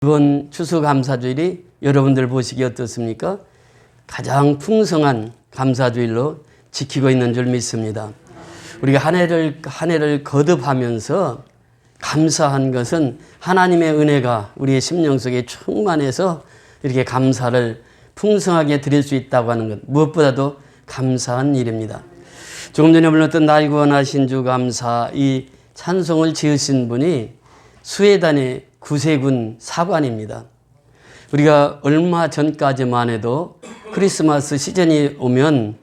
이번 추수감사주일이 여러분들 보시기 어떻습니까? 가장 풍성한 감사주일로 지키고 있는 줄 믿습니다. 우리가 한 해를 거듭하면서 감사한 것은 하나님의 은혜가 우리의 심령 속에 충만해서 이렇게 감사를 풍성하게 드릴 수 있다고 하는 것, 무엇보다도 감사한 일입니다. 조금 전에 불렀던 날 구원하신 주 감사, 이 찬송을 지으신 분이 스웨덴의 구세군 사관입니다. 우리가 얼마 전까지만 해도 크리스마스 시즌이 오면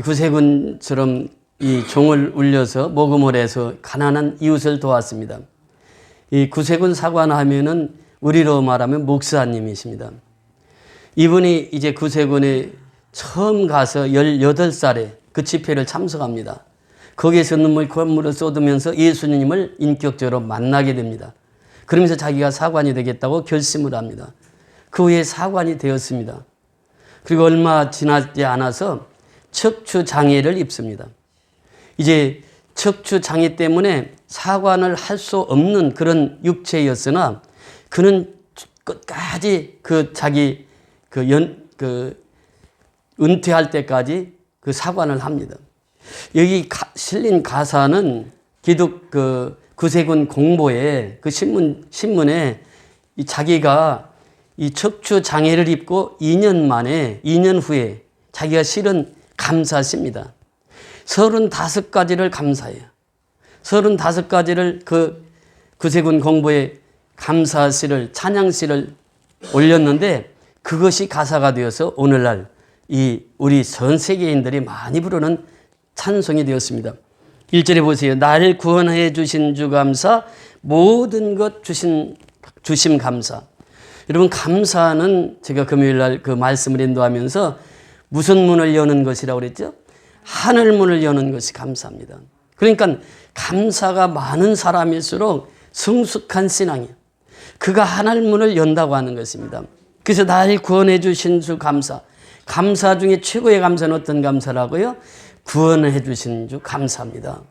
구세군처럼 이 종을 울려서 모금을 해서 가난한 이웃을 도왔습니다. 이 구세군 사관 하면은 우리로 말하면 목사님이십니다. 이분이 이제 구세군에 처음 가서 18살에 그 집회를 참석합니다. 거기에서 눈물을 쏟으면서 예수님을 인격적으로 만나게 됩니다. 그러면서 자기가 사관이 되겠다고 결심을 합니다. 그 후에 사관이 되었습니다. 그리고 얼마 지나지 않아서 척추장애를 입습니다. 이제 척추장애 때문에 사관을 할 수 없는 그런 육체였으나 그는 끝까지 은퇴할 때까지 그 사관을 합니다. 여기 실린 가사는 구세군 공보에 그 신문에 자기가 이 척추 장애를 입고 2년 후에 자기가 실은 감사시입니다. 35가지를 감사해요. 35가지를 그 구세군 공보에 감사시를, 찬양시를 올렸는데 그것이 가사가 되어서 오늘날 우리 전 세계인들이 많이 부르는 찬송이 되었습니다. 1절에 보세요. 나를 구원해 주신 주 감사, 모든 것 주심 감사. 여러분, 감사는 제가 금요일날 그 말씀을 인도하면서 무슨 문을 여는 것이라고 그랬죠? 하늘 문을 여는 것이 감사입니다. 그러니까 감사가 많은 사람일수록 성숙한 신앙이에요. 그가 하늘 문을 연다고 하는 것입니다. 그래서 나를 구원해 주신 주 감사. 감사 중에 최고의 감사는 어떤 감사라고요? 구원해 주신 주 감사합니다.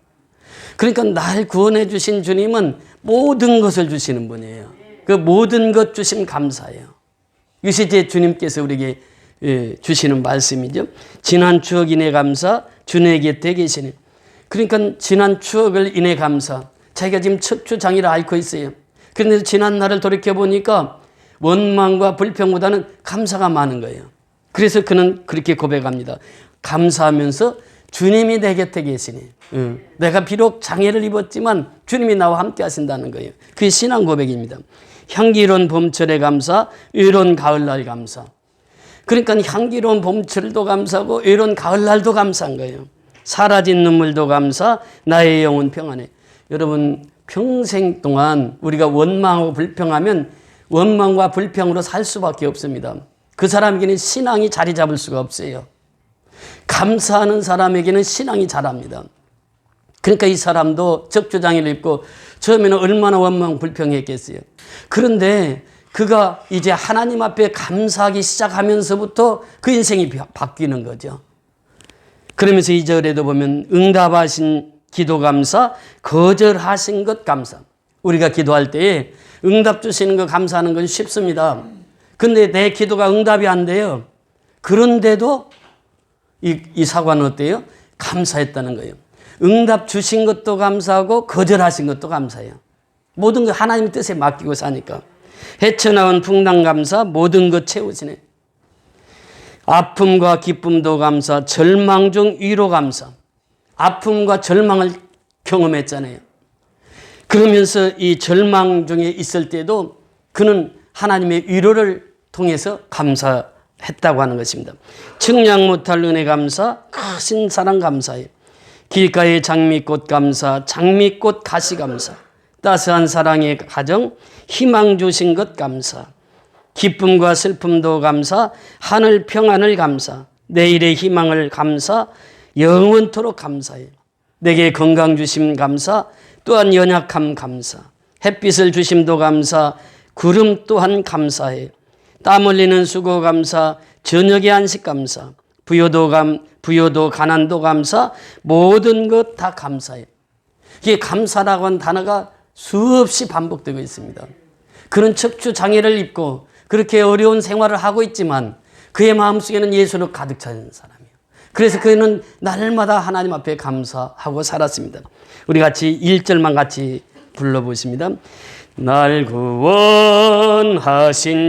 그러니까 날 구원해 주신 주님은 모든 것을 주시는 분이에요. 그 모든 것 주심 감사해요. 이것이 이제 주님께서 우리에게 주시는 말씀이죠. 지난 추억 인해 감사, 주님의 곁에 계시네. 그러니까 지난 추억을 인해 감사. 자기가 지금 척추장애를 앓고 있어요. 그런데 지난 날을 돌이켜보니까 원망과 불평보다는 감사가 많은 거예요. 그래서 그는 그렇게 고백합니다. 감사하면서 주님이 내 곁에 계시니 내가 비록 장애를 입었지만 주님이 나와 함께 하신다는 거예요. 그게 신앙 고백입니다. 향기로운 봄철의 감사, 외로운 가을날 감사. 그러니까 향기로운 봄철도 감사하고 외로운 가을날도 감사한 거예요. 사라진 눈물도 감사, 나의 영혼 평안해. 여러분, 평생 동안 우리가 원망하고 불평하면 원망과 불평으로 살 수밖에 없습니다. 그 사람에게는 신앙이 자리 잡을 수가 없어요. 감사하는 사람에게는 신앙이 자랍니다. 그러니까 이 사람도 척추장애를 입고 처음에는 얼마나 원망 불평했겠어요. 그런데 그가 이제 하나님 앞에 감사하기 시작하면서부터 그 인생이 바뀌는 거죠. 그러면서 2절에도 보면 응답하신 기도 감사, 거절하신 것 감사. 우리가 기도할 때에 응답 주시는 거 감사하는 건 쉽습니다. 근데 내 기도가 응답이 안 돼요. 그런데도 이 사과는 어때요? 감사했다는 거예요. 응답 주신 것도 감사하고 거절하신 것도 감사해요. 모든 것 하나님 뜻에 맡기고 사니까. 헤쳐나온 풍랑 감사, 모든 것 채우시네. 아픔과 기쁨도 감사, 절망 중 위로 감사. 아픔과 절망을 경험했잖아요. 그러면서 이 절망 중에 있을 때도 그는 하나님의 위로를 통해서 감사했다고 하는 것입니다. 측량 못할 은혜 감사, 크신 사랑 감사해요. 길가의 장미꽃 감사, 장미꽃 가시 감사. 따스한 사랑의 가정, 희망 주신 것 감사. 기쁨과 슬픔도 감사, 하늘 평안을 감사. 내일의 희망을 감사, 영원토록 감사해요. 내게 건강 주심 감사, 또한 연약함 감사. 햇빛을 주심도 감사, 구름 또한 감사해요. 땀 흘리는 수고 감사, 저녁의 안식 감사. 부여도 가난도 감사, 모든 것 다 감사해요. 이게 감사라고 하는 단어가 수없이 반복되고 있습니다. 그는 척추 장애를 입고 그렇게 어려운 생활을 하고 있지만 그의 마음속에는 예수로 가득 찬 사람이에요. 그래서 그는 날마다 하나님 앞에 감사하고 살았습니다. 우리 같이 1절만 같이 불러보십니다. 날 구원하신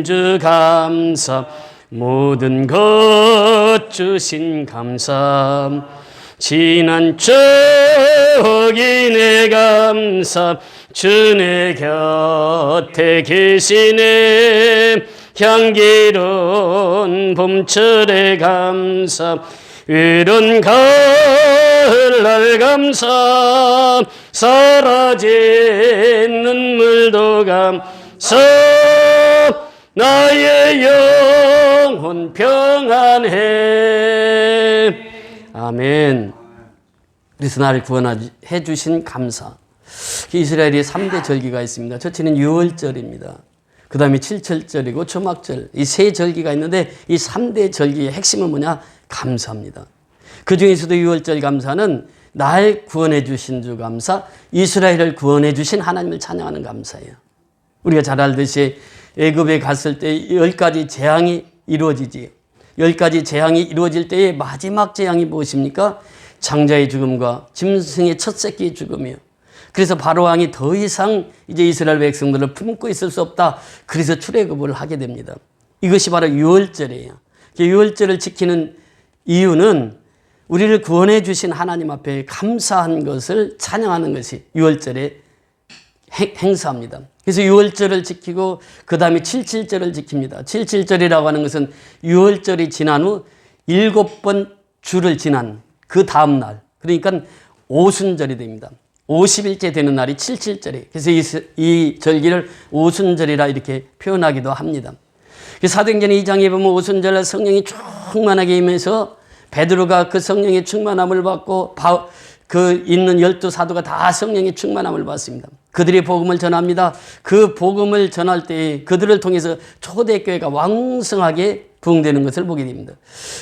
주 감사, 모든 것 주신 감사, 지난 적이 내 감사, 주 내 곁에 계시네. 향기로운 봄철의 감사, 이른 가을날 감사, 사라진 눈물도 감사, 나의 영혼 평안해. 아멘. 그래서 나를 구원해 주신 감사. 이스라엘이 3대 절기가 있습니다. 첫째는 유월절입니다. 그 다음에 칠칠절이고 초막절, 이 세 절기가 있는데 이 3대 절기의 핵심은 뭐냐? 감사입니다. 그 중에서도 유월절 감사는 날 구원해 주신 주 감사, 이스라엘을 구원해 주신 하나님을 찬양하는 감사예요. 우리가 잘 알듯이 애굽에 갔을 때 10가지 재앙이 이루어지지요. 10가지 재앙이 이루어질 때의 마지막 재앙이 무엇입니까? 장자의 죽음과 짐승의 첫 새끼의 죽음이요. 그래서 바로왕이 더 이상 이제 이스라엘 백성들을 품고 있을 수 없다. 그래서 출애굽을 하게 됩니다. 이것이 바로 유월절이에요. 유월절을 지키는 이유는 우리를 구원해 주신 하나님 앞에 감사한 것을 찬양하는 것이 유월절의 행사입니다. 그래서 유월절을 지키고 그 다음에 칠칠절을 지킵니다. 칠칠절이라고 하는 것은 유월절이 지난 후 7번 주를 지난 그 다음 날, 그러니까 오순절이 됩니다. 50일째 되는 날이 칠칠절이에요. 그래서 이 절기를 오순절이라 이렇게 표현하기도 합니다. 사도행전 2장에 보면 오순절날 성령이 충만하게 임해서 베드로가 그 성령의 충만함을 받고 그 있는 12사도가 다 성령의 충만함을 받습니다. 그들이 복음을 전합니다. 그 복음을 전할 때 그들을 통해서 초대교회가 왕성하게 부흥되는 것을 보게 됩니다.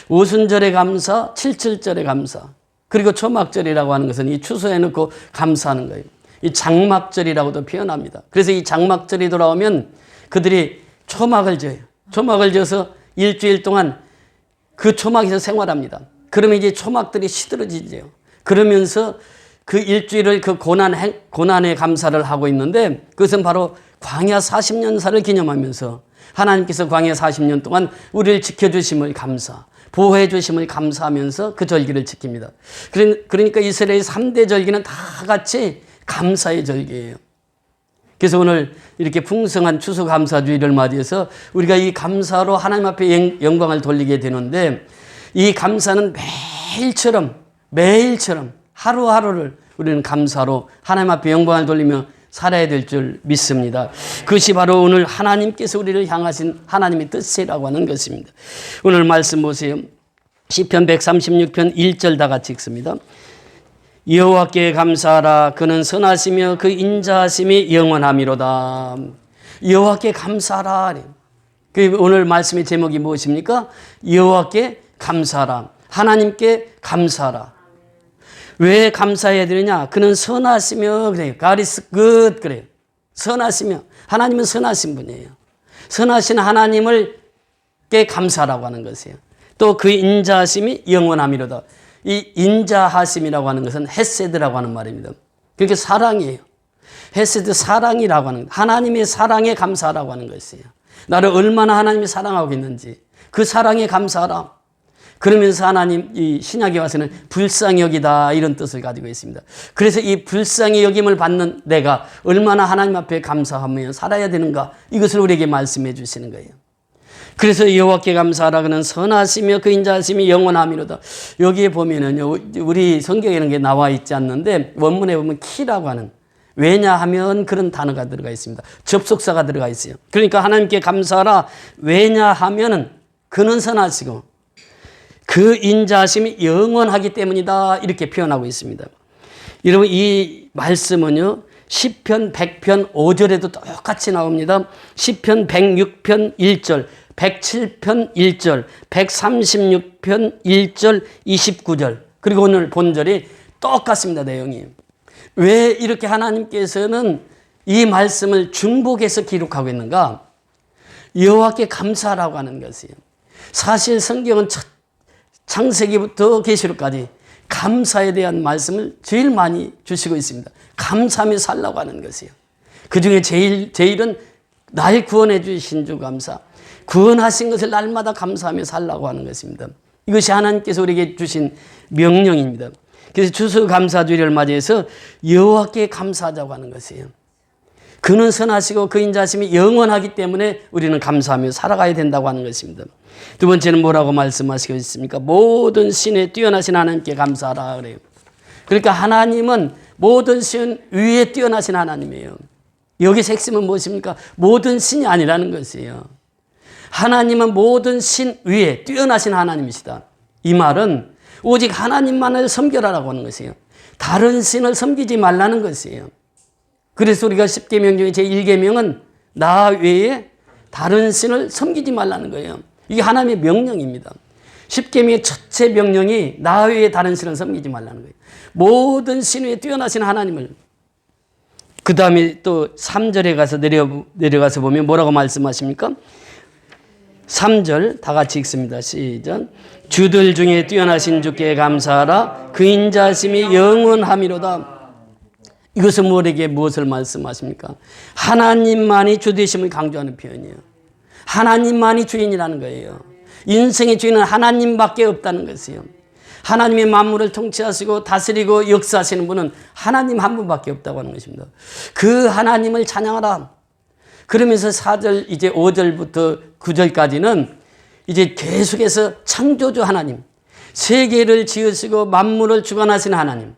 오순절의 감사, 칠칠절의 감사, 그리고 초막절이라고 하는 것은 이 추수해 놓고 감사하는 거예요. 이 장막절이라고도 표현합니다. 그래서 이 장막절이 돌아오면 그들이 초막을 지어요. 초막을 지어서 일주일 동안 그 초막에서 생활합니다. 그러면 이제 초막들이 시들어지죠. 그러면서 그 일주일을 그 고난의 감사를 하고 있는데 그것은 바로 광야 40년사를 기념하면서 하나님께서 광야 40년 동안 우리를 지켜주심을 감사, 보호해 주심을 감사하면서 그 절기를 지킵니다. 그러니까 이스라엘의 3대 절기는 다 같이 감사의 절기예요. 그래서 오늘 이렇게 풍성한 추수감사주의를 맞이해서 우리가 이 감사로 하나님 앞에 영광을 돌리게 되는데 이 감사는 매일처럼 하루하루를 우리는 감사로 하나님 앞에 영광을 돌리며 살아야 될 줄 믿습니다. 그것이 바로 오늘 하나님께서 우리를 향하신 하나님의 뜻이라고 하는 것입니다. 오늘 말씀 보세요. 시편 136편 1절 다 같이 읽습니다. 여호와께 감사하라. 그는 선하시며 그 인자하심이 영원함이로다. 여호와께 감사하라. 오늘 말씀의 제목이 무엇입니까? 여호와께 감사하라. 하나님께 감사하라. 왜 감사해야 되느냐? 그는 선하시며 그래요. God is good 그래요. 선하시며, 하나님은 선하신 분이에요. 선하신 하나님을께 감사라고 하는 것이에요. 또 그 인자하심이 영원함이로다. 이 인자하심이라고 하는 것은 헤세드라고 하는 말입니다. 그러니까 사랑이에요. 헤세드, 사랑이라고 하는, 하나님의 사랑에 감사하라고 하는 것이에요. 나를 얼마나 하나님이 사랑하고 있는지 그 사랑에 감사하라. 그러면서 하나님 이 신약에 와서는 불쌍히 여기다 이런 뜻을 가지고 있습니다. 그래서 이 불쌍히 여김을 받는 내가 얼마나 하나님 앞에 감사하며 살아야 되는가, 이것을 우리에게 말씀해 주시는 거예요. 그래서 여호와께 감사하라. 그는 선하시며 그 인자하심이 영원함이로다. 여기에 보면은요, 우리 성경에 이런 게 나와 있지 않는데 원문에 보면 키라고 하는, 왜냐하면 그런 단어가 들어가 있습니다. 접속사가 들어가 있어요. 그러니까 하나님께 감사하라. 왜냐하면은 그는 선하시고 그 인자하심이 영원하기 때문이다. 이렇게 표현하고 있습니다. 여러분, 이 말씀은요, 시편 100편 5절에도 똑같이 나옵니다. 시편 106편 1절, 107편 1절, 136편 1절, 29절, 그리고 오늘 본절이 똑같습니다. 내용이. 왜 이렇게 하나님께서는 이 말씀을 중복해서 기록하고 있는가? 여호와께 감사하라고 하는 것이에요. 사실 성경은 창세기부터 계시록까지 감사에 대한 말씀을 제일 많이 주시고 있습니다. 감사하며 살라고 하는 것이에요. 그 중에 제일은 날 구원해 주신 주 감사. 구원하신 것을 날마다 감사하며 살라고 하는 것입니다. 이것이 하나님께서 우리에게 주신 명령입니다. 그래서 추수감사주일을 맞이해서 여호와께 감사하자고 하는 것이에요. 그는 선하시고 그 인자심이 영원하기 때문에 우리는 감사하며 살아가야 된다고 하는 것입니다. 두 번째는 뭐라고 말씀하시고 있습니까? 모든 신에 뛰어나신 하나님께 감사하라 그래요. 그러니까 하나님은 모든 신 위에 뛰어나신 하나님이에요. 여기서 핵심은 무엇입니까? 모든 신이 아니라는 것이에요. 하나님은 모든 신 위에 뛰어나신 하나님이시다. 이 말은 오직 하나님만을 섬겨라라고 하는 것이에요. 다른 신을 섬기지 말라는 것이에요. 그래서 우리가 10계명 중에 제1계명은 나 외에 다른 신을 섬기지 말라는 거예요. 이게 하나님의 명령입니다. 10계명의 첫째 명령이 나 외에 다른 신을 섬기지 말라는 거예요. 모든 신 위에 뛰어나신 하나님을. 그 다음에 또 3절에 가서 내려가서 보면 뭐라고 말씀하십니까? 3절 다 같이 읽습니다. 시작. 주들 중에 뛰어나신 주께 감사하라. 그 인자심이 영원함이로다. 이것은 우리에게 무엇을 말씀하십니까? 하나님만이 주 되심을 강조하는 표현이에요. 하나님만이 주인이라는 거예요. 인생의 주인은 하나님밖에 없다는 것이에요. 하나님의 만물을 통치하시고 다스리고 역사하시는 분은 하나님 한 분밖에 없다고 하는 것입니다. 그 하나님을 찬양하라. 그러면서 4절 이제 5절부터 9절까지는 이제 계속해서 창조주 하나님, 세계를 지으시고 만물을 주관하시는 하나님,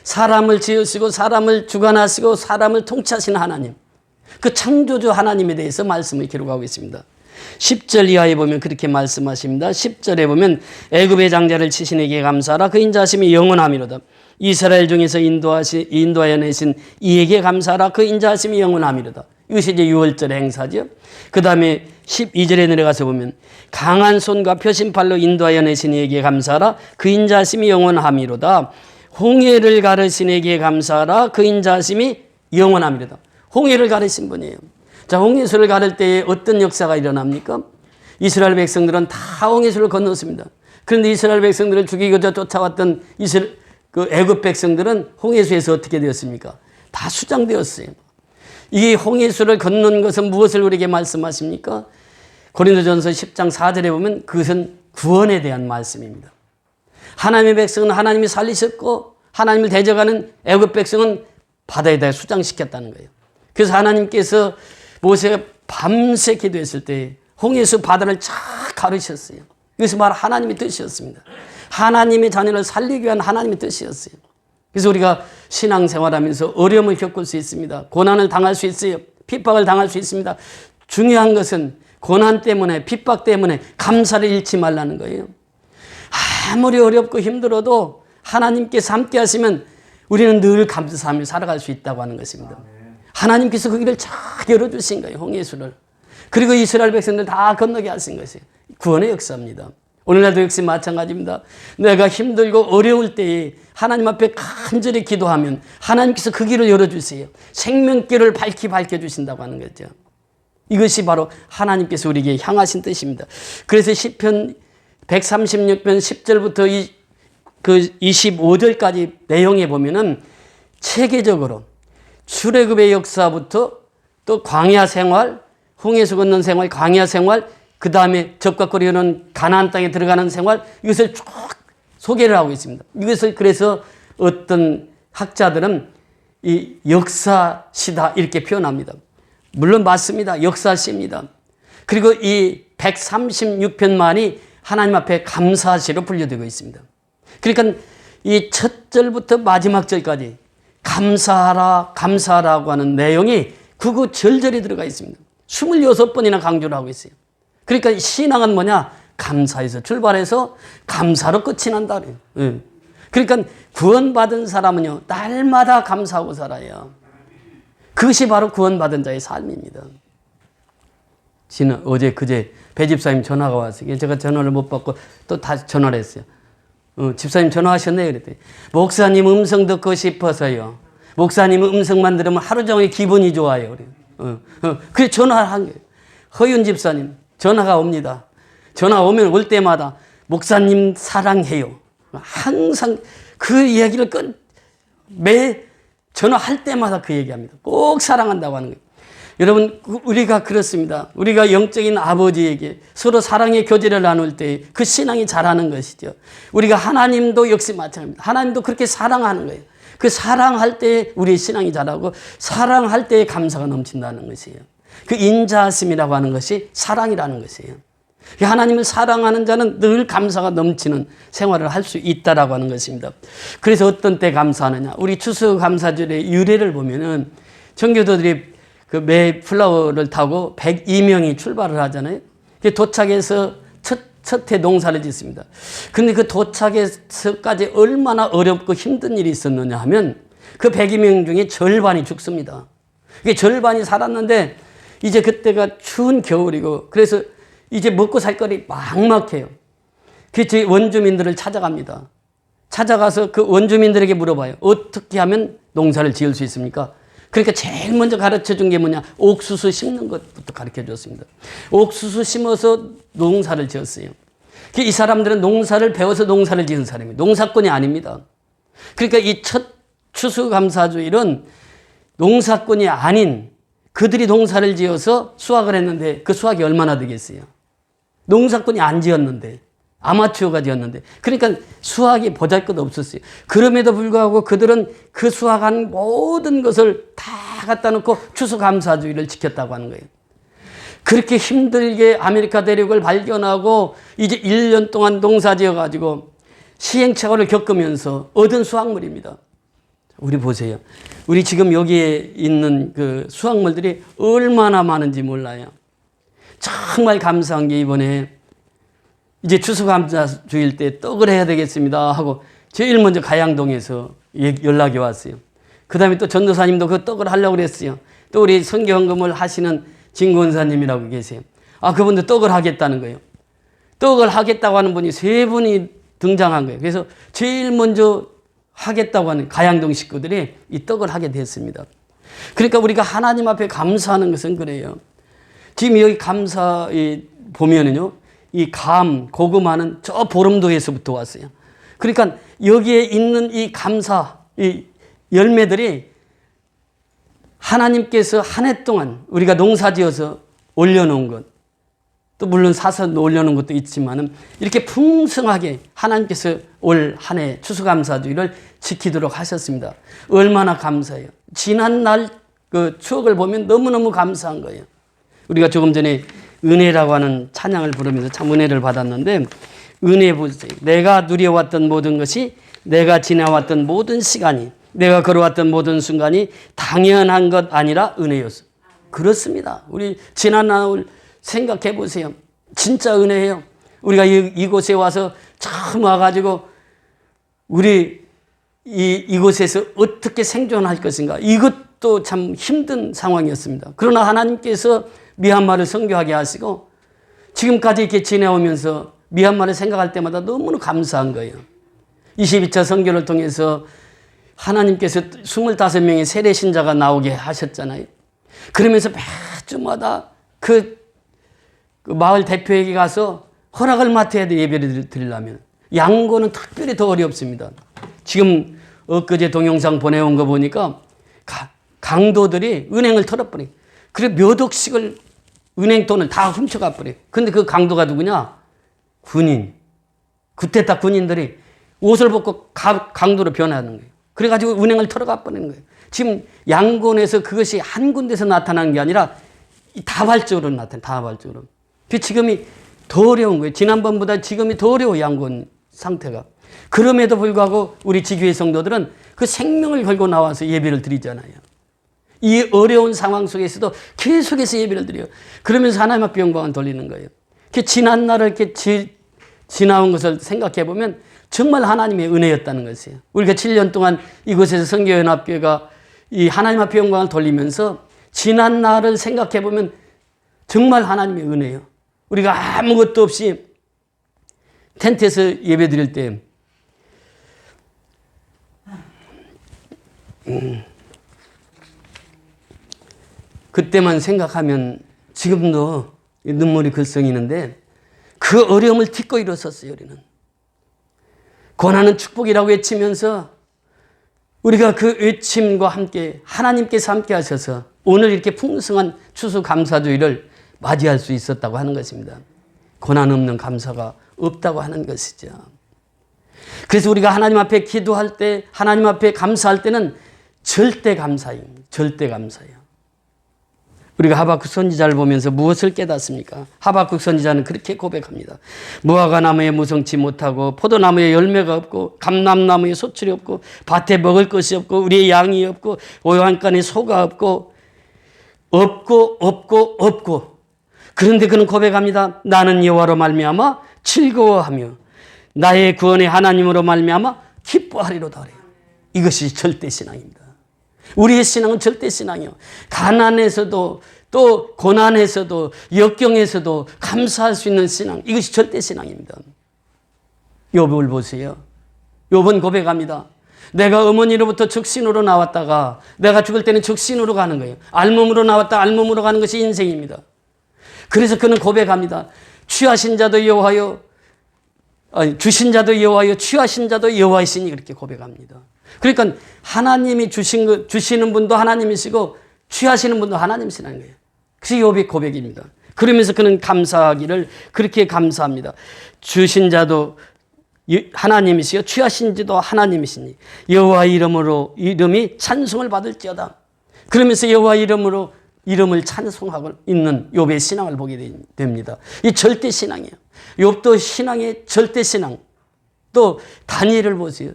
사람을 지으시고 사람을 주관하시고 사람을 통치하시는 하나님, 그 창조주 하나님에 대해서 말씀을 기록하고 있습니다. 10절 이하에 보면 그렇게 말씀하십니다. 10절에 보면 애굽의 장자를 치신 이에게 감사하라. 그 인자하심이 영원함이로다. 이스라엘 중에서 인도하여 내신 이에게 감사하라. 그 인자하심이 영원함이로다. 이것이 이제 6월절의 행사죠. 그 다음에 12절에 내려가서 보면 강한 손과 표심팔로 인도하여 내신 이에게 감사하라. 그 인자하심이 영원함이로다. 홍해를 가르신 이에게 감사하라. 그 인자하심이 영원함이로다. 홍해를 가르신 분이에요. 자, 홍해수를 가를 때에 어떤 역사가 일어납니까? 이스라엘 백성들은 다 홍해수를 건넜습니다. 그런데 이스라엘 백성들을 죽이고자 쫓아왔던 애굽 백성들은 홍해수에서 어떻게 되었습니까? 다 수장되었어요. 이 홍해수를 건넌 것은 무엇을 우리에게 말씀하십니까? 고린도전서 10장 4절에 보면 그것은 구원에 대한 말씀입니다. 하나님의 백성은 하나님이 살리셨고 하나님을 대적하는 애굽 백성은 바다에다 수장시켰다는 거예요. 그래서 하나님께서 모세가 밤새 기도했을 때 홍해수 바다를 쫙 가르셨어요. 이것이 바로 하나님의 뜻이었습니다. 하나님의 자녀를 살리기 위한 하나님의 뜻이었어요. 그래서 우리가 신앙생활하면서 어려움을 겪을 수 있습니다. 고난을 당할 수 있어요. 핍박을 당할 수 있습니다. 중요한 것은 고난 때문에 핍박 때문에 감사를 잃지 말라는 거예요. 아무리 어렵고 힘들어도 하나님께서 함께 하시면 우리는 늘 감사하며 살아갈 수 있다고 하는 것입니다. 하나님께서 그 길을 쫙 열어주신 거예요. 홍해수를. 그리고 이스라엘 백성들 다 건너게 하신 것이에요. 구원의 역사입니다. 오늘날도 역시 마찬가지입니다. 내가 힘들고 어려울 때에 하나님 앞에 간절히 기도하면 하나님께서 그 길을 열어주세요. 생명길을 밝혀주신다고 하는 거죠. 이것이 바로 하나님께서 우리에게 향하신 뜻입니다. 그래서 시편 136편 10절부터 25절까지 내용에 보면은 체계적으로 출애굽의 역사부터 또 광야 생활, 홍해수 건넌 생활, 광야 생활, 그 다음에 적각거리는 가나안 땅에 들어가는 생활, 이것을 쭉 소개를 하고 있습니다. 이것을 그래서 어떤 학자들은 이 역사시다 이렇게 표현합니다. 물론 맞습니다. 역사시입니다. 그리고 이 136편만이 하나님 앞에 감사시로 분류되고 있습니다. 그러니까 이 첫 절부터 마지막 절까지 감사하라, 감사하라고 하는 내용이 구구절절히 들어가 있습니다. 26번이나 강조를 하고 있어요. 그러니까 신앙은 뭐냐? 감사에서 출발해서 감사로 끝이 난다. 그러니까 구원받은 사람은요, 날마다 감사하고 살아요. 그것이 바로 구원받은 자의 삶입니다. 어제 그제 배 집사님 전화가 왔어요. 제가 전화를 못 받고 또 다시 전화를 했어요. 집사님 전화하셨네요. 그랬더니 목사님 음성 듣고 싶어서요. 목사님 음성만 들으면 하루 종일 기분이 좋아요. 그래서 전화를 한 거예요. 허윤 집사님 전화가 옵니다. 전화 오면 올 때마다 목사님 사랑해요. 항상 그 이야기를 매 전화할 때마다 그 얘기합니다. 꼭 사랑한다고 하는 거예요. 여러분, 우리가 그렇습니다. 우리가 영적인 아버지에게 서로 사랑의 교제를 나눌 때 그 신앙이 자라는 것이죠. 우리가 하나님도 역시 마찬가지입니다. 하나님도 그렇게 사랑하는 거예요. 그 사랑할 때 우리의 신앙이 자라고 사랑할 때 감사가 넘친다는 것이에요. 그 인자하심이라고 하는 것이 사랑이라는 것이에요. 하나님을 사랑하는 자는 늘 감사가 넘치는 생활을 할 수 있다라고 하는 것입니다. 그래서 어떤 때 감사하느냐? 우리 추수감사절의 유래를 보면은 청교도들이 그 메이플라워를 타고 102명이 출발을 하잖아요. 도착해서 첫 해 농사를 짓습니다. 근데 그 도착해서까지 얼마나 어렵고 힘든 일이 있었느냐 하면 그 102명 중에 절반이 죽습니다. 절반이 살았는데 이제 그때가 추운 겨울이고 그래서 이제 먹고 살 거리 막막해요. 그래서 원주민들을 찾아갑니다. 찾아가서 그 원주민들에게 물어봐요. 어떻게 하면 농사를 지을 수 있습니까? 그러니까 제일 먼저 가르쳐 준 게 뭐냐? 옥수수 심는 것부터 가르쳐 줬습니다. 옥수수 심어서 농사를 지었어요. 이 사람들은 농사를 배워서 농사를 지은 사람이에요. 농사꾼이 아닙니다. 그러니까 이 첫 추수감사주일은 농사꾼이 아닌 그들이 농사를 지어서 수확을 했는데 그 수확이 얼마나 되겠어요? 농사꾼이 안 지었는데 아마추어가 지었는데 그러니까 수확이 보잘것 없었어요. 그럼에도 불구하고 그들은 그 수확한 모든 것을 다 갖다 놓고 추수감사주의를 지켰다고 하는 거예요. 그렇게 힘들게 아메리카 대륙을 발견하고 이제 1년 동안 농사 지어가지고 시행착오를 겪으면서 얻은 수확물입니다. 우리 보세요. 우리 지금 여기에 있는 그 수확물들이 얼마나 많은지 몰라요. 정말 감사한 게 이번에 이제 추수감사주일 때 떡을 해야 되겠습니다 하고 제일 먼저 가양동에서 연락이 왔어요. 그 다음에 또 전도사님도 그 떡을 하려고 그랬어요. 또 우리 선교헌금을 하시는 진권사님이라고 계세요. 그분도 떡을 하겠다는 거예요. 떡을 하겠다고 하는 분이 3분이 등장한 거예요. 그래서 제일 먼저 하겠다고 하는 가양동 식구들이 이 떡을 하게 됐습니다. 그러니까 우리가 하나님 앞에 감사하는 것은 그래요. 지금 여기 감사에 보면은요, 이 고구마는 저 보름도에서부터 왔어요. 그러니까 여기에 있는 이 감사, 이 열매들이 하나님께서 한 해 동안 우리가 농사 지어서 올려놓은 것, 또 물론 사서 올려놓은 것도 있지만은 이렇게 풍성하게 하나님께서 올 한 해 추수감사주의를 지키도록 하셨습니다. 얼마나 감사해요. 지난 날 그 추억을 보면 너무너무 감사한 거예요. 우리가 조금 전에 은혜라고 하는 찬양을 부르면서 참 은혜를 받았는데 은혜 보세요. 내가 누려왔던 모든 것이 내가 지나왔던 모든 시간이 내가 걸어왔던 모든 순간이 당연한 것 아니라 은혜였어. 그렇습니다. 우리 지난 날 생각해 보세요. 진짜 은혜예요. 우리가 이곳에 와서 처음 와가지고 우리 이곳에서 어떻게 생존할 것인가. 이것도 참 힘든 상황이었습니다. 그러나 하나님께서 미얀마를 선교하게 하시고 지금까지 이렇게 지내오면서 미얀마를 생각할 때마다 너무나 감사한 거예요. 22차 선교를 통해서 하나님께서 25명의 세례 신자가 나오게 하셨잖아요. 그러면서 매주마다 그 마을 대표에게 가서 허락을 맡아야 돼. 예배를 드리려면. 양고는 특별히 더 어렵습니다. 지금 엊그제 동영상 보내온 거 보니까 강도들이 은행을 털어버려. 그래 몇 억씩을 은행 돈을 다 훔쳐가 버려. 근데 그 강도가 누구냐? 군인. 구테타 군인들이 옷을 벗고 강도로 변하는 거예요. 그래가지고 은행을 털어가 버리는 거예요. 지금 양곤에서 그것이 한 군데서 나타나는 게 아니라 다발적으로 나타나요. 다발적으로. 지금이 더 어려운 거예요. 지난번보다 지금이 더 어려워요. 양곤 상태가. 그럼에도 불구하고 우리 지교회 성도들은 그 생명을 걸고 나와서 예배를 드리잖아요. 이 어려운 상황 속에서도 계속해서 예배를 드려요. 그러면서 하나님 앞에 영광을 돌리는 거예요. 지난 날을 이렇게 지나온 것을 생각해 보면 정말 하나님의 은혜였다는 것이에요. 우리가 7년 동안 이곳에서 선교연합교회가 이 하나님 앞에 영광을 돌리면서 지난 날을 생각해 보면 정말 하나님의 은혜예요. 우리가 아무것도 없이 텐트에서 예배 드릴 때 그때만 생각하면 지금도 눈물이 글썽이는데 그 어려움을 딛고 일어섰어요. 우리는 고난은 축복이라고 외치면서 우리가 그 외침과 함께 하나님께서 함께 하셔서 오늘 이렇게 풍성한 추수감사주의를 맞이할 수 있었다고 하는 것입니다. 고난 없는 감사가 없다고 하는 것이죠. 그래서 우리가 하나님 앞에 기도할 때, 하나님 앞에 감사할 때는 절대 감사입니다. 절대 감사예요. 우리가 하박국 선지자를 보면서 무엇을 깨닫습니까? 하박국 선지자는 그렇게 고백합니다. 무화과 나무에 무성치 못하고 포도나무에 열매가 없고 감람나무에 소출이 없고 밭에 먹을 것이 없고 우리의 양이 없고 오양간에 소가 없고 그런데 그는 고백합니다. 나는 여호와로 말미암아 즐거워하며 나의 구원의 하나님으로 말미암아 기뻐하리로다. 이것이 절대 신앙입니다. 우리의 신앙은 절대 신앙이요. 가난에서도 또 고난에서도 역경에서도 감사할 수 있는 신앙, 이것이 절대 신앙입니다. 욥을 보세요. 욥은 고백합니다. 내가 어머니로부터 적신으로 나왔다가 내가 죽을 때는 적신으로 가는 거예요. 알몸으로 나왔다 알몸으로 가는 것이 인생입니다. 그래서 그는 고백합니다. 취하신 자도 여호와여, 주신 자도 여호와여, 취하신 자도 여호와이시니 그렇게 고백합니다. 그러니까 하나님이 주시는 분도 하나님이시고 취하시는 분도 하나님이시라는 거예요. 그것이 욥의 고백입니다. 그러면서 그는 감사하기를 그렇게 감사합니다. 주신 자도 하나님이시요 취하신 자도 하나님이시니 여호와 이름이 찬송을 받을지어다. 그러면서 여호와 이름을 찬송하고 있는 욥의 신앙을 보게 됩니다. 이 절대 신앙이에요. 욥도 신앙의 절대 신앙. 또 다니엘을 보세요.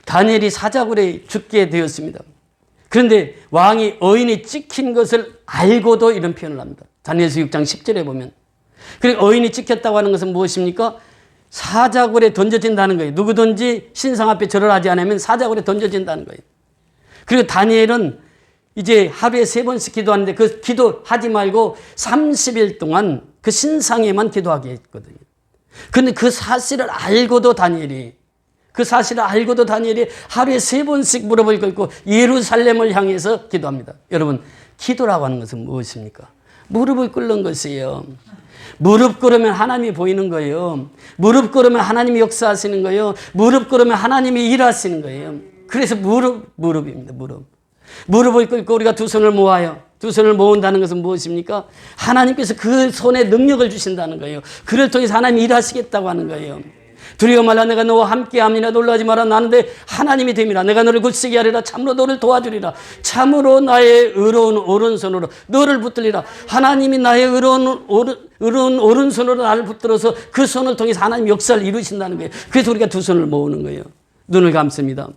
다니엘이 사자굴에 죽게 되었습니다. 그런데 왕이 어인이 찍힌 것을 알고도 이런 표현을 합니다. 다니엘서 6장 10절에 보면. 그리고 어인이 찍혔다고 하는 것은 무엇입니까? 사자굴에 던져진다는 거예요. 누구든지 신상 앞에 절을 하지 않으면 사자굴에 던져진다는 거예요. 그리고 다니엘은 이제 하루에 3번씩 기도하는데 그 기도하지 말고 30일 동안 그 신상에만 기도하게 했거든요. 그런데 그 사실을 알고도 다니엘이 하루에 3번씩 무릎을 꿇고 예루살렘을 향해서 기도합니다. 여러분, 기도라고 하는 것은 무엇입니까? 무릎을 꿇는 것이에요. 무릎 꿇으면 하나님이 보이는 거예요. 무릎 꿇으면 하나님이 역사하시는 거예요. 무릎 꿇으면 하나님이 일하시는 거예요. 그래서 무릎입니다. 무릎을 꿇고 우리가 두 손을 모아요. 두 손을 모은다는 것은 무엇입니까? 하나님께서 그 손에 능력을 주신다는 거예요. 그를 통해서 하나님이 일하시겠다고 하는 거예요. 두려워 말라. 내가 너와 함께함이나 놀라지 마라. 나는 내 하나님이 됨이라. 내가 너를 굳세게 하리라. 참으로 너를 도와주리라. 참으로 나의 의로운 오른손으로 너를 붙들리라. 하나님이 나의 의로운 오른손으로 나를 붙들어서 그 손을 통해서 하나님 역사를 이루신다는 거예요. 그래서 우리가 두 손을 모으는 거예요. 눈을 감습니다.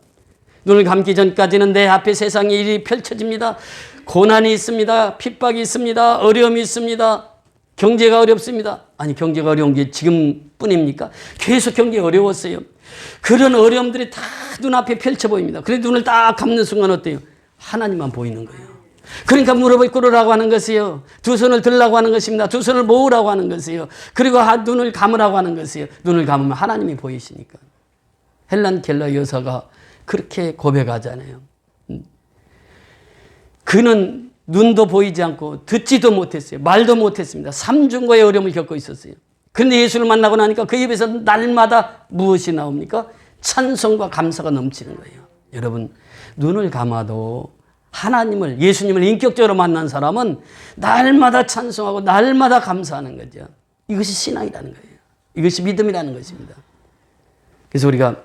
눈을 감기 전까지는 내 앞에 세상의 일이 펼쳐집니다. 고난이 있습니다. 핍박이 있습니다. 어려움이 있습니다. 경제가 어렵습니다. 아니, 경제가 어려운 게 지금뿐입니까? 계속 경제가 어려웠어요. 그런 어려움들이 다 눈앞에 펼쳐 보입니다. 그래도 눈을 딱 감는 순간 어때요? 하나님만 보이는 거예요. 그러니까 무릎을 꿇으라고 하는 것이에요. 두 손을 들라고 하는 것입니다. 두 손을 모으라고 하는 것이에요. 그리고 눈을 감으라고 하는 것이에요. 눈을 감으면 하나님이 보이시니까. 헬란 켈러 여사가 그렇게 고백하잖아요. 그는 눈도 보이지 않고 듣지도 못했어요. 말도 못했습니다. 삼중고의 어려움을 겪고 있었어요. 그런데 예수를 만나고 나니까 그 입에서 날마다 무엇이 나옵니까? 찬송과 감사가 넘치는 거예요. 여러분, 눈을 감아도 하나님을, 예수님을 인격적으로 만난 사람은 날마다 찬송하고 날마다 감사하는 거죠. 이것이 신앙이라는 거예요. 이것이 믿음이라는 것입니다. 그래서 우리가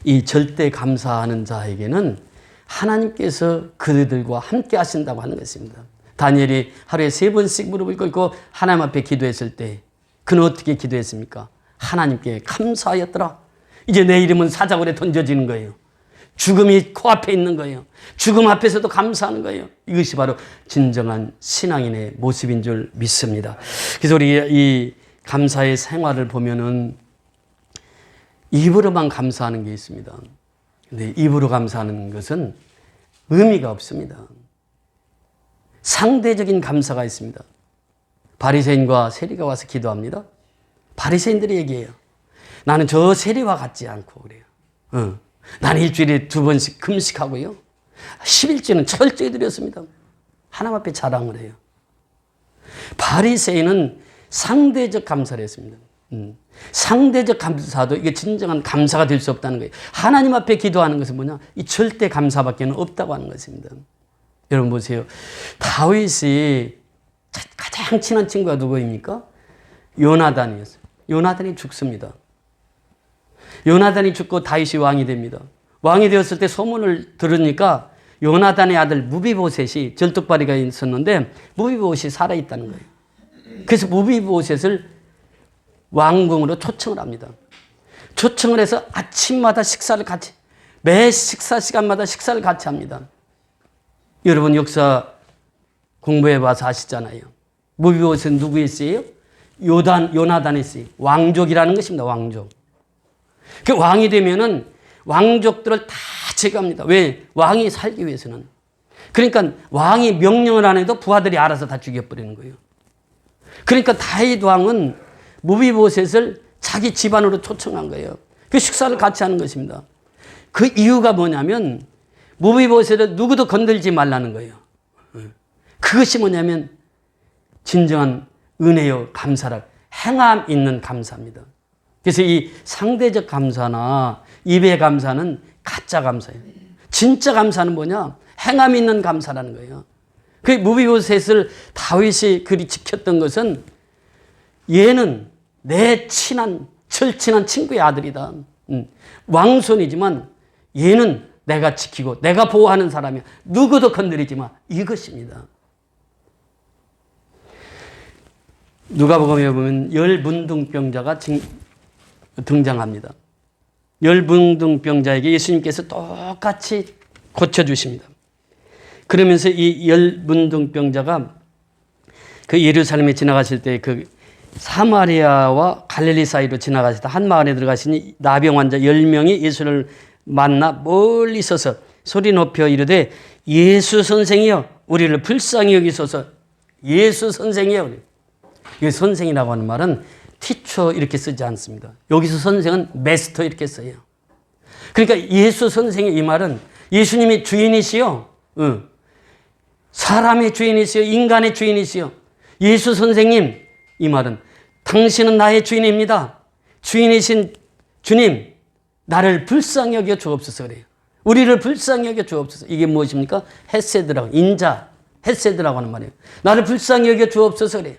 이 절대 감사하는 자에게는 하나님께서 그들과 함께 하신다고 하는 것입니다. 다니엘이 하루에 3번씩 무릎을 꿇고 하나님 앞에 기도했을 때 그는 어떻게 기도했습니까? 하나님께 감사하였더라. 이제 내 이름은 사자굴에 던져지는 거예요. 죽음이 코앞에 있는 거예요. 죽음 앞에서도 감사하는 거예요. 이것이 바로 진정한 신앙인의 모습인 줄 믿습니다. 그래서 우리 이 감사의 생활을 보면은 입으로만 감사하는 게 있습니다. 근데 입으로 감사하는 것은 의미가 없습니다. 상대적인 감사가 있습니다. 바리새인과 세리가 와서 기도합니다. 바리새인들이 얘기해요. 나는 저 세리와 같지 않고 그래요. 나는 일주일에 2번씩 금식하고요. 11조는 철저히 드렸습니다. 하나님 앞에 자랑을 해요. 바리새인은 상대적 감사를 했습니다. 상대적 감사도 이게 진정한 감사가 될 수 없다는 거예요. 하나님 앞에 기도하는 것은 뭐냐? 이 절대 감사밖에 없다고 하는 것입니다. 여러분 보세요. 다윗이 가장 친한 친구가 누구입니까? 요나단이었어요. 요나단이 죽습니다. 요나단이 죽고 다윗이 왕이 됩니다. 왕이 되었을 때 소문을 들으니까 요나단의 아들 무비보셋이 절뚝발이가 있었는데 무비보셋이 살아있다는 거예요. 그래서 무비보셋을 왕궁으로 초청을 합니다. 초청을 해서 아침마다 식사를 같이, 매 식사 시간마다 식사를 같이 합니다. 여러분 역사 공부해 봐서 아시잖아요. 무비보셋은 누구의 씨예요? 요나단의 씨. 왕족이라는 것입니다. 왕족. 그 왕이 되면은 왕족들을 다 제거합니다. 왜? 왕이 살기 위해서는. 그러니까 왕이 명령을 안 해도 부하들이 알아서 다 죽여버리는 거예요. 그러니까 다윗 왕은 무비보셋을 자기 집안으로 초청한 거예요. 그 식사를 같이 하는 것입니다. 그 이유가 뭐냐면 무비보셋을 누구도 건들지 말라는 거예요. 그것이 뭐냐면 진정한 은혜요 감사를 행함 있는 감사입니다. 그래서 이 상대적 감사나 입의 감사는 가짜 감사예요. 진짜 감사는 뭐냐? 행함 있는 감사라는 거예요. 그 무비보셋을 다윗이 그리 지켰던 것은 얘는 내 친한 절친한 친구의 아들이다. 왕손이지만 얘는 내가 지키고 내가 보호하는 사람이야. 누구도 건드리지 마. 이것입니다. 누가복음에 보면 열문둥병자가 등장합니다. 열문둥병자에게 예수님께서 똑같이 고쳐주십니다. 그러면서 이 열문둥병자가 그 예루살렘에 지나가실 때 그 사마리아와 갈릴리 사이로 지나가실 때 한 마을에 들어가시니 나병 환자 10명이 예수를 만나 멀리 서서 소리 높여 이르되 예수 선생이여 우리를 불쌍히 여기소서. 예수 선생이여. 이 선생이라고 하는 말은 티처 이렇게 쓰지 않습니다. 여기서 선생은 메스터 이렇게 써요. 그러니까 예수 선생의 이 말은 예수님이 주인이시여, 사람의 주인이시여, 인간의 주인이시여. 예수 선생님, 이 말은 당신은 나의 주인입니다. 주인이신 주님, 나를 불쌍히 여겨 주옵소서 그래요. 우리를 불쌍히 여겨 주옵소서. 이게 무엇입니까? 헤세드라고, 인자, 헤세드라고 하는 말이에요. 나를 불쌍히 여겨 주옵소서 그래요.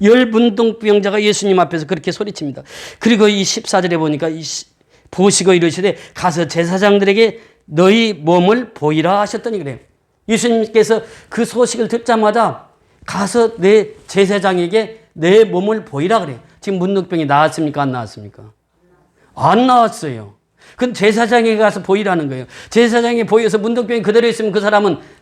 열문둥병자가 예수님 앞에서 그렇게 소리칩니다. 그리고 이 14절에 보니까 보시고 이르시되 가서 제사장들에게 너희 몸을 보이라 하셨더니 그래요. 예수님께서 그 소식을 듣자마자 가서 내 제사장에게 내 몸을 보이라 그래요. 지금 문둥병이 나았습니까? 안 나았습니까? 안 나왔어요. 그건 제사장에게 가서 보이라는 거예요. 제사장이 보여서 문둥병이 그대로 있으면 그 사람은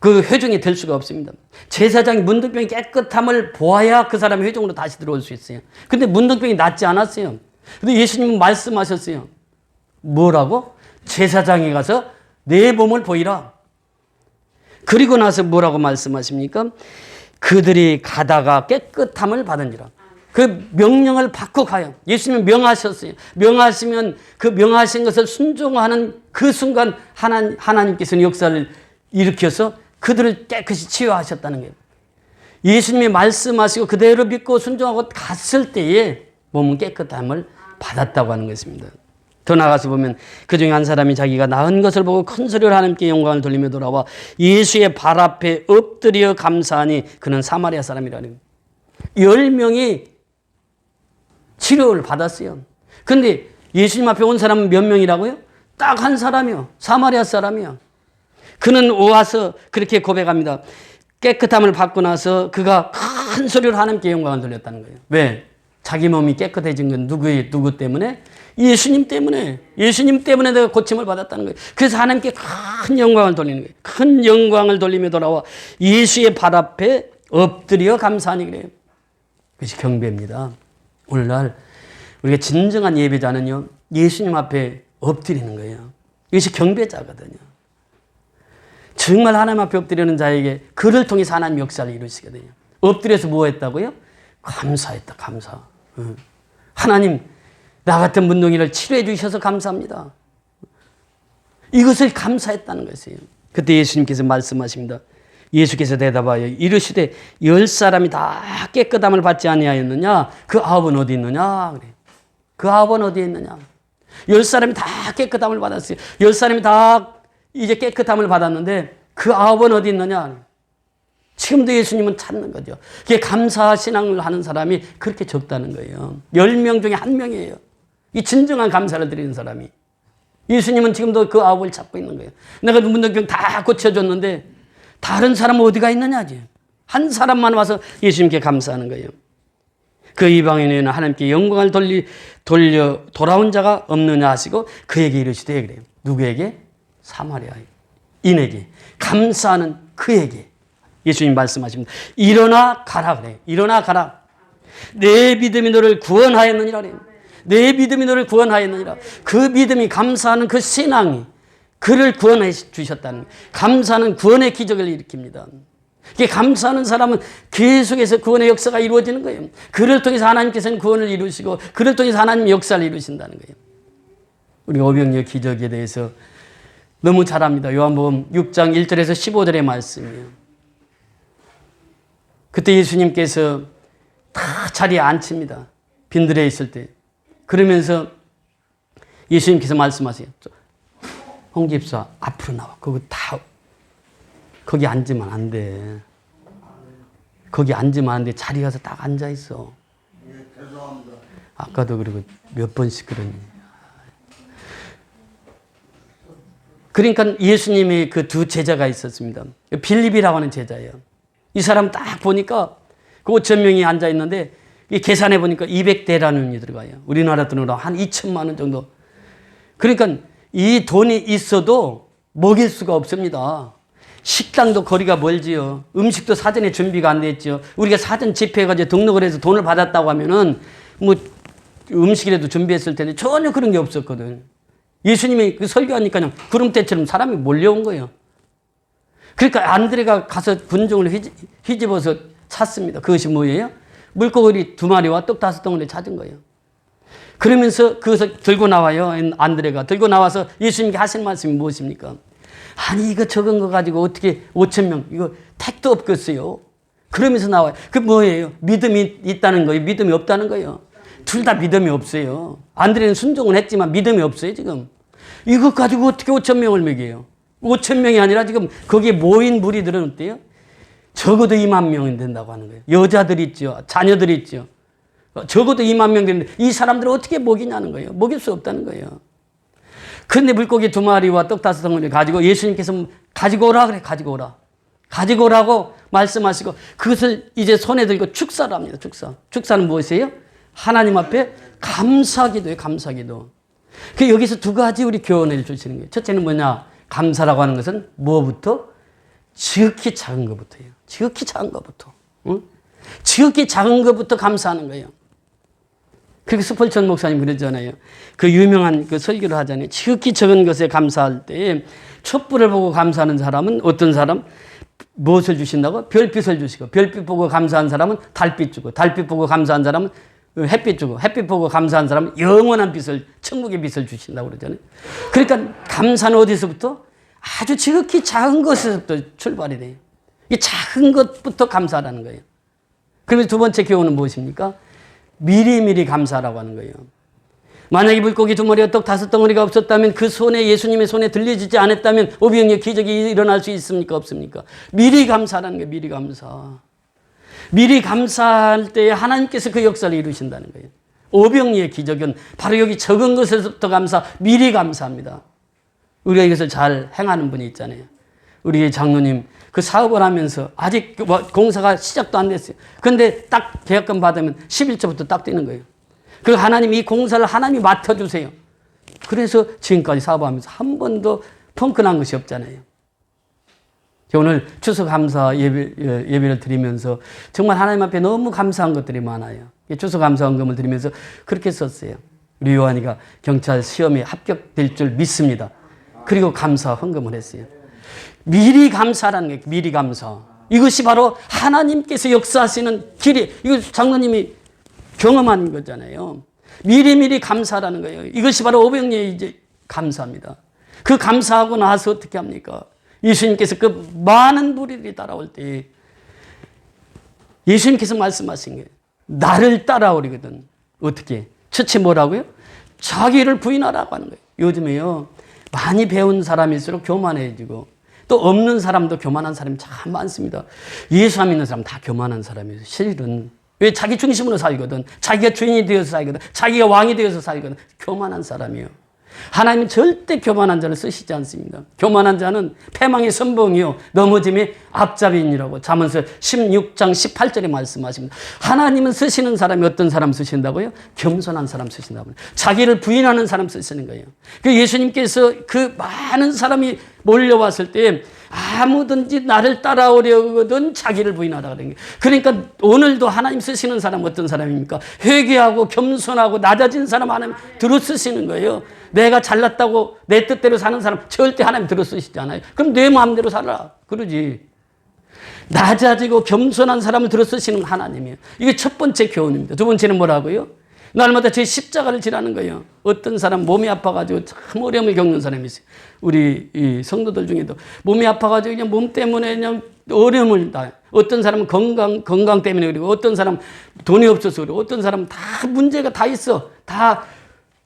그 회중이 될 수가 없습니다. 제사장이 문둥병이 깨끗함을 보아야 그 사람이 회중으로 다시 들어올 수 있어요. 근데 문둥병이 낫지 않았어요. 근데 예수님은 말씀하셨어요. 뭐라고? 제사장에 가서 내 몸을 보이라. 그리고 나서 뭐라고 말씀하십니까? 그들이 가다가 깨끗함을 받은지라. 그 명령을 받고 가요. 예수님은 명하셨어요. 명하시면 그 명하신 것을 순종하는 그 순간 하나님께서는 역사를 일으켜서 그들을 깨끗이 치유하셨다는 거예요. 예수님이 말씀하시고 그대로 믿고 순종하고 갔을 때에 몸은 깨끗함을 받았다고 하는 것입니다. 더 나아가서 보면 그중에 한 사람이 자기가 나은 것을 보고 큰 소리로 하나님께 영광을 돌리며 돌아와 예수의 발 앞에 엎드려 감사하니 그는 사마리아 사람이라는 10명이 치료를 받았어요. 그런데 예수님 앞에 온 사람은 몇 명이라고요? 딱 한 사람이요. 사마리아 사람이요. 그는 와서 그렇게 고백합니다. 깨끗함을 받고 나서 그가 큰 소리로 하나님께 영광을 돌렸다는 거예요. 왜? 자기 몸이 깨끗해진 건 누구 때문에? 예수님 때문에. 예수님 때문에 내가 고침을 받았다는 거예요. 그래서 하나님께 큰 영광을 돌리는 거예요. 큰 영광을 돌리며 돌아와 예수의 발 앞에 엎드려 감사하니 그래요. 그것이 경배입니다. 오늘날 우리가 진정한 예배자는요, 예수님 앞에 엎드리는 거예요. 이것이 경배자거든요. 정말 하나님 앞에 엎드리는 자에게 그를 통해서 하나님 역사를 이루시거든요. 엎드려서 뭐 했다고요? 감사했다, 감사. 하나님, 나 같은 문둥이를 치료해 주셔서 감사합니다. 이것을 감사했다는 것이에요. 그때 예수님께서 말씀하십니다. 예수께서 대답하여 이르시되 10사람이 다 깨끗함을 받지 아니하였느냐? 그 9은 어디 있느냐? 그래. 그 9은 어디에 있느냐? 10사람이 다 깨끗함을 받았어요. 10사람이 다 이제 깨끗함을 받았는데 그 9은 어디 있느냐? 지금도 예수님은 찾는 거죠. 그게 감사 신앙을 하는 사람이 그렇게 적다는 거예요. 10명 중에 1명이에요. 이 진정한 감사를 드리는 사람이. 예수님은 지금도 그 9을 찾고 있는 거예요. 내가 문둥병 다 고쳐줬는데 다른 사람은 어디가 있느냐지. 한 사람만 와서 예수님께 감사하는 거예요. 그 이방인에는 하나님께 영광을 돌려 돌아온 자가 없느냐 하시고 그에게 이르시되 그래요. 누구에게? 사마리아인에게. 감사하는 그에게. 예수님 말씀하십니다. 일어나 가라 그래요. 일어나 가라. 내 믿음이 너를 구원하였느니라 그래요. 내 믿음이 너를 구원하였느니라. 그 믿음이 감사하는 그 신앙이 그를 구원해 주셨다는 거예요. 감사는 구원의 기적을 일으킵니다. 감사하는 사람은 계속해서 구원의 역사가 이루어지는 거예요. 그를 통해서 하나님께서는 구원을 이루시고 그를 통해서 하나님의 역사를 이루신다는 거예요. 우리 오병이어 기적에 대해서 너무 잘 압니다. 요한복음 6장 1절에서 15절의 말씀이에요. 그때 예수님께서 다 자리에 앉힙니다. 빈들에 있을 때. 그러면서 예수님께서 말씀하세요. 홍집사 앞으로 나와. 거기 앉으면 안 돼. 거기 앉으면 안 돼. 자리 가서 딱 앉아 있어. 아까도 그리고 몇 번씩 그러니. 그러니까 예수님의 그 두 제자가 있었습니다. 빌립이라고 하는 제자예요. 이 사람 딱 보니까 그 5,000명이 앉아 있는데 계산해 보니까 200대라는 들어가요. 우리나라 돈으로 한 2천만 원 정도. 그러니까 이 돈이 있어도 먹일 수가 없습니다. 식당도 거리가 멀지요. 음식도 사전에 준비가 안 됐죠. 우리가 사전 집회해가지고 등록을 해서 돈을 받았다고 하면은 뭐 음식이라도 준비했을 텐데 전혀 그런 게 없었거든. 예수님이 그 설교하니까 구름대처럼 사람이 몰려온 거예요. 그러니까 안드레가 가서 분종을 휘집어서 찾습니다. 그것이 뭐예요? 물고기 2마리와 떡 5덩어리 찾은 거예요. 그러면서 그것을 들고 나와요. 안드레가 들고 나와서 예수님께 하신 말씀이 무엇입니까? 아니 이거 적은 거 가지고 어떻게 5,000명 이거 택도 없겠어요. 그러면서 나와요. 그 뭐예요? 믿음이 있다는 거예요? 믿음이 없다는 거예요? 둘 다 믿음이 없어요. 안드레는 순종은 했지만 믿음이 없어요 지금. 이것 가지고 어떻게 5,000명을 먹여요? 5,000명이 아니라 지금 거기에 모인 무리들은 어때요? 적어도 2만 명이 된다고 하는 거예요. 여자들 있죠. 자녀들 있죠. 적어도 2만 명 되는데 이 사람들을 어떻게 먹이냐는 거예요. 먹일 수 없다는 거예요. 그런데 물고기 2마리와 떡 5덩어리를 가지고 예수님께서 가지고 오라 그래. 가지고 오라. 가지고 오라고 말씀하시고 그것을 이제 손에 들고 축사를 합니다. 축사. 축사는 무엇이에요? 하나님 앞에 감사기도예요. 감사기도. 여기서 두 가지 우리 교훈을 주시는 거예요. 첫째는 뭐냐? 감사라고 하는 것은 뭐부터? 지극히 작은 것부터예요. 지극히 작은 것부터. 응? 지극히 작은 것부터 감사하는 거예요. 그리고 스펄전 목사님 그러잖아요. 그 유명한 그 설교를 하잖아요. 지극히 적은 것에 감사할 때 촛불을 보고 감사하는 사람은 어떤 사람? 무엇을 주신다고? 별빛을 주시고 별빛 보고 감사한 사람은 달빛 주고 달빛 보고 감사한 사람은 햇빛 주고 햇빛 보고 감사한 사람은 영원한 빛을 천국의 빛을 주신다고 그러잖아요. 그러니까 감사는 어디서부터? 아주 지극히 작은 것에서부터 출발이 돼요. 이 작은 것부터 감사하라는 거예요. 그러면 두 번째 교훈은 무엇입니까? 미리미리 감사라고 하는 거예요. 만약에 물고기 2마리와 떡 5덩어리가 없었다면 그 손에 예수님의 손에 들려지지 않았다면 오병이어 기적이 일어날 수 있습니까? 없습니까? 미리 감사라는 거예요. 미리 감사. 미리 감사할 때 하나님께서 그 역사를 이루신다는 거예요. 오병이의 기적은 바로 여기 적은 것에서부터 감사, 미리 감사합니다. 우리가 이것을 잘 행하는 분이 있잖아요. 우리 장로님 그 사업을 하면서 아직 공사가 시작도 안 됐어요. 그런데 딱 계약금 받으면 11조부터 딱 뛰는 거예요. 그리고 하나님 이 공사를 하나님이 맡아주세요. 그래서 지금까지 사업하면서 한 번도 펑크난 것이 없잖아요. 오늘 추수감사 예배를 드리면서 정말 하나님 앞에 너무 감사한 것들이 많아요. 추수감사헌금을 드리면서 그렇게 썼어요. 우리 요한이가 경찰 시험에 합격될 줄 믿습니다. 그리고 감사 헌금을 했어요. 미리 감사라는 게 미리 감사. 이것이 바로 하나님께서 역사하시는 길이, 이거 장로님이 경험한 거잖아요. 미리미리 감사라는 거예요. 이것이 바로 오병이의 이제 감사입니다. 그 감사하고 나서 어떻게 합니까? 예수님께서 그 많은 무리들이 따라올 때 예수님께서 말씀하신 게 나를 따라오리거든. 어떻게? 첫째 뭐라고요? 자기를 부인하라고 하는 거예요. 요즘에요. 많이 배운 사람일수록 교만해지고 또 없는 사람도 교만한 사람이 참 많습니다. 예수 안 믿는 사람 다 교만한 사람이에요. 실은. 왜? 자기 중심으로 살거든. 자기가 주인이 되어서 살거든. 자기가 왕이 되어서 살거든. 교만한 사람이에요. 하나님은 절대 교만한 자를 쓰시지 않습니다. 교만한 자는 패망의 선봉이요 넘어짐의 앞잡이니라고 잠언서 16장 18절에 말씀하십니다. 하나님은 쓰시는 사람이 어떤 사람 쓰신다고요? 겸손한 사람 쓰신다고요. 자기를 부인하는 사람 쓰시는 거예요. 그 예수님께서 그 많은 사람이 몰려왔을 때 아무든지 나를 따라오려거든 자기를 부인하라 그런 거예요. 그러니까 오늘도 하나님 쓰시는 사람 어떤 사람입니까? 회개하고 겸손하고 낮아진 사람 하나님 들어 쓰시는 거예요. 내가 잘났다고 내 뜻대로 사는 사람 절대 하나님 들어 쓰시지 않아요. 그럼 내 마음대로 살아. 그러지. 낮아지고 겸손한 사람을 들어 쓰시는 하나님이에요. 이게 첫 번째 교훈입니다. 두 번째는 뭐라고요? 날마다 제 십자가를 지라는 거예요. 어떤 사람 몸이 아파가지고 참 어려움을 겪는 사람이 있어요. 우리 이 성도들 중에도 몸이 아파가지고 그냥 몸 때문에 그냥 어려움을 다. 어떤 사람은 건강 때문에 그리고 어떤 사람은 돈이 없어서 그리고 어떤 사람은 다 문제가 다 있어. 다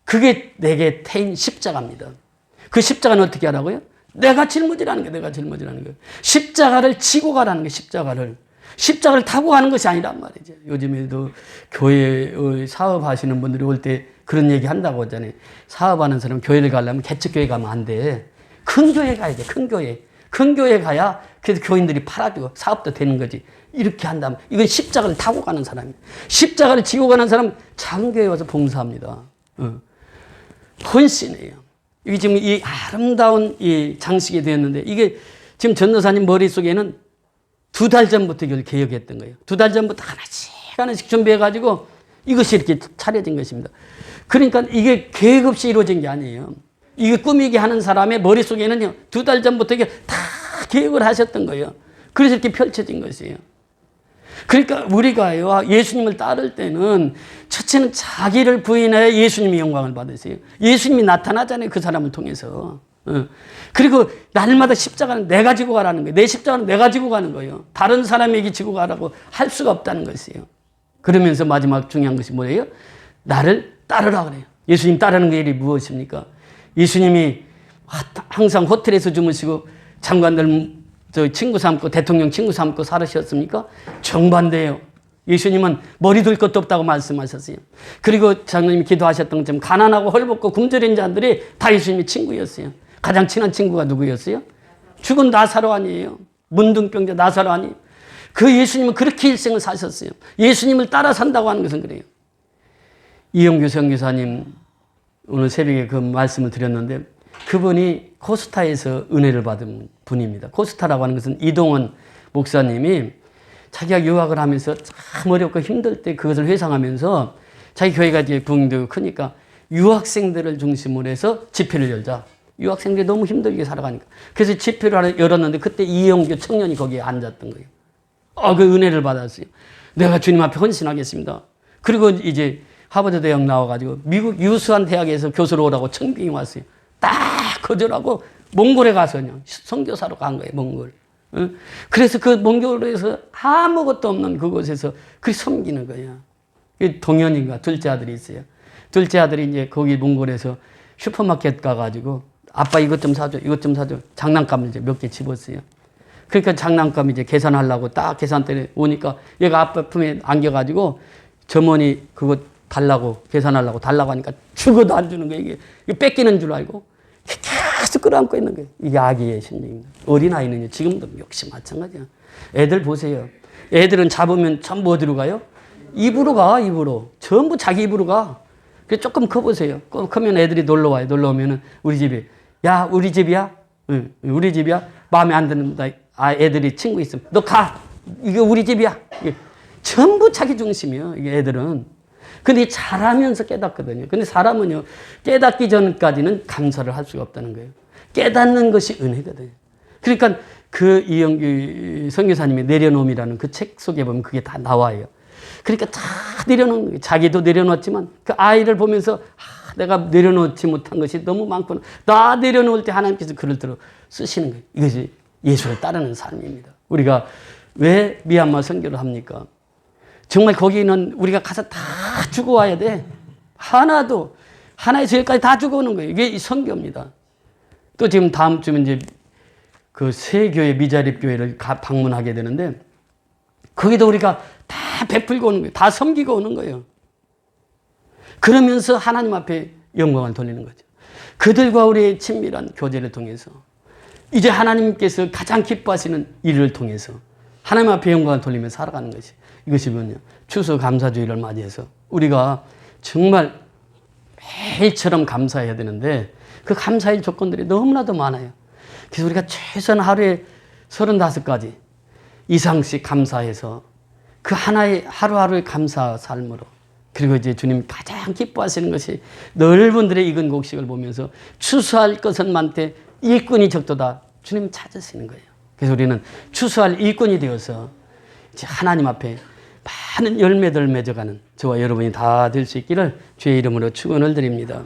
그게 내게 태인 십자가입니다. 그 십자가는 어떻게 하라고요? 내가 짊어지라는 거예요. 내가 짊어지라는 거예요. 십자가를 지고 가라는 거예요. 십자가를 타고 가는 것이 아니란 말이죠. 요즘에도 교회 사업하시는 분들이 올 때 그런 얘기 한다고 하잖아요. 사업하는 사람 교회를 가려면 개척교회 가면 안 돼. 큰 교회 가야 돼. 큰 교회. 큰 교회 가야 그래서 교인들이 팔아주고 사업도 되는 거지. 이렇게 한다면 이건 십자가를 타고 가는 사람이에요. 십자가를 지고 가는 사람은 작은 교회에 와서 봉사합니다. 헌신해요. 이게 지금 이 아름다운 이 장식이 되었는데 이게 지금 전도사님 머릿속에는 2달 전부터 이걸 계획했던 거예요. 2달 전부터 하나씩 준비해가지고 이것이 이렇게 차려진 것입니다. 그러니까 이게 계획 없이 이루어진 게 아니에요. 이게 꾸미게 하는 사람의 머릿속에는요, 2달 전부터 이게 다 계획을 하셨던 거예요. 그래서 이렇게 펼쳐진 것이에요. 그러니까 우리가요, 예수님을 따를 때는 첫째는 자기를 부인해야 예수님이 영광을 받으세요. 예수님이 나타나잖아요. 그 사람을 통해서. 그리고 날마다 십자가는 내가 지고 가라는 거예요. 내 십자가는 내가 지고 가는 거예요. 다른 사람에게 지고 가라고 할 수가 없다는 것이에요. 그러면서 마지막 중요한 것이 뭐예요? 나를 따르라 그래요. 예수님 따르는 게 일이 무엇입니까? 예수님이 항상 호텔에서 주무시고 장관들 친구 삼고 대통령 친구 삼고 살으셨습니까? 정반대예요. 예수님은 머리 둘 것도 없다고 말씀하셨어요. 그리고 장로님이 기도하셨던 것처럼 가난하고 헐벗고 굶주린 자들이 다 예수님의 친구였어요. 가장 친한 친구가 누구였어요? 죽은 나사로 아니에요. 문둥병자 나사로 아니에요. 그 예수님은 그렇게 일생을 사셨어요. 예수님을 따라 산다고 하는 것은 그래요. 이영규 선교사님 오늘 새벽에 그 말씀을 드렸는데 그분이 코스타에서 은혜를 받은 분입니다. 코스타라고 하는 것은 이동원 목사님이 자기가 유학을 하면서 참 어렵고 힘들 때 그것을 회상하면서 자기 교회가 이제 부흥되고 크니까 유학생들을 중심으로 해서 집회를 열자. 유학생들이 너무 힘들게 살아가니까. 그래서 집회를 열었는데 그때 이영규 청년이 거기에 앉았던 거예요. 그 은혜를 받았어요. 내가 주님 앞에 헌신하겠습니다. 그리고 이제 하버드 대학 나와가지고 미국 유수한 대학에서 교수로 오라고 청빙이 왔어요. 딱 거절하고 몽골에 가서 그냥 선교사로 간 거예요. 몽골. 그래서 그 몽골에서 아무것도 없는 그곳에서 그렇게 섬기는 거예요. 동현인가 둘째 아들이 있어요. 둘째 아들이 이제 거기 몽골에서 슈퍼마켓 가가지고 아빠 이것 좀 사줘, 이것 좀 사줘. 장난감을 이제 몇 개 집었어요. 그러니까 장난감 이제 계산하려고 딱 계산대에 오니까 얘가 아빠 품에 안겨가지고 점원이 그거 달라고 계산하려고 달라고 하니까 죽어도 안 주는 거예요. 이게 뺏기는 줄 알고 계속 끌어안고 있는 거예요. 이게 악의의 심리입니다. 어린아이는요, 지금도 역시 마찬가지야. 애들 보세요. 애들은 잡으면 전부 어디로 가요? 입으로 가, 입으로. 전부 자기 입으로 가. 그래서 조금 커보세요. 크면 애들이 놀러 와요. 놀러 오면은 우리 집에. 야, 우리 집이야? 응, 우리 집이야? 마음에 안 드는다. 애들이 친구 있으면. 너 가! 이게 우리 집이야. 이게 전부 자기 중심이에요. 이게 애들은. 근데 잘하면서 깨닫거든요. 근데 사람은요, 깨닫기 전까지는 감사를 할 수가 없다는 거예요. 깨닫는 것이 은혜거든요. 그러니까 그 이영규 선교사님의 내려놓음이라는 그 책 속에 보면 그게 다 나와요. 그러니까 다 내려놓는 거예요. 자기도 내려놓았지만 그 아이를 보면서 내가 내려놓지 못한 것이 너무 많구나. 나 내려놓을 때 하나님께서 그를 들어 쓰시는 거예요. 이것이 예수를 따르는 삶입니다. 우리가 왜 미얀마 선교를 합니까? 정말 거기는 우리가 가서 다 죽어와야 돼. 하나에서 열까지 다 죽어오는 거예요. 이게 선교입니다. 또 지금 다음 주면 이제 그 새 교회 미자립 교회를 방문하게 되는데 거기도 우리가 다 베풀고 오는 거예요. 다 섬기고 오는 거예요. 그러면서 하나님 앞에 영광을 돌리는 거죠. 그들과 우리의 친밀한 교제를 통해서 이제 하나님께서 가장 기뻐하시는 일을 통해서 하나님 앞에 영광을 돌리며 살아가는 것이 이것이 뭐냐. 추수감사주의를 맞이해서 우리가 정말 매일처럼 감사해야 되는데 그 감사의 조건들이 너무나도 많아요. 그래서 우리가 최소한 하루에 35가지 이상씩 감사해서 그 하나의 하루하루의 감사 삶으로 그리고 이제 주님 가장 기뻐하시는 것이 넓은 들의 익은 곡식을 보면서 추수할 것은 많되 일꾼이 적도다. 주님 찾으시는 거예요. 그래서 우리는 추수할 일꾼이 되어서 이제 하나님 앞에 많은 열매들 맺어가는 저와 여러분이 다 될 수 있기를 주의 이름으로 축원을 드립니다.